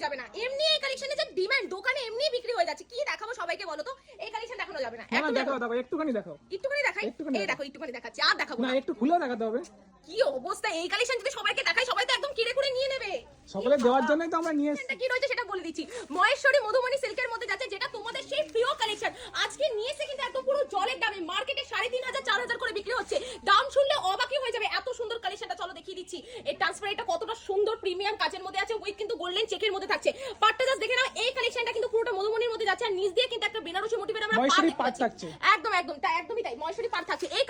যাবে না। এমনি এই কালেকশনে যে ডিমান্ড, দোকানে এমনি বিক্রি হয়ে যাচ্ছে। কি দেখাবো সবাইকে বলো তো? এই কালেকশন দেখানো যাবে না। না দেখাও দাও, একটুখানি দেখাও। একটুখানি দেখাই। এই দেখো একটুখানি দেখাচ্ছি, আর দেখাবো না, না। একটু খুলেও দেখাতে হবে। কি অবস্থা, এই কালেকশন যদি সবাইকে দেখাই সবাই তো একদম কিনে করে নিয়ে নেবে। সকলে দেওয়ার জন্যই তো আমরা নিয়ে এসেছি। এটা কি রয়েছে সেটা বলে দিচ্ছি। মহেশ্বরী মধুমণি সিল্কের মধ্যে যাচ্ছে, যেটা তোমাদের সেই প্রিয় কালেকশন। আজকে নিয়ে এসে কিন্তু একদম পুরো জলের দামে, মার্কেটে 3,500 4,000 করে বিক্রি হচ্ছে। দাম শুনলে অবাকই হয়ে যাবে, এত সুন্দর কালেকশনটা। চলো দেখিয়ে দিচ্ছি এই ট্রান্সপারেন্টটা কতটা সুন্দর প্রিমিয়াম কাজের মধ্যে আছে, উইথ কিন্তু গোল্ডেন চেকের মধ্যে থাকছে। পাটটা জাস্ট দেখে নাও, এই কালেকশনটা কিন্তু পুরোটা মধুমণির মধ্যে যাচ্ছে, আর নিচ দিয়ে কিন্তু একটা বেনারসি মোটিভের আমরা মহেশ্বরী পাড় পাড় দেখতে পাচ্ছি। থাকছে। একদম একদম তাই, একদমই তাই, মহেশ্বরী পাড় থাকছে। এই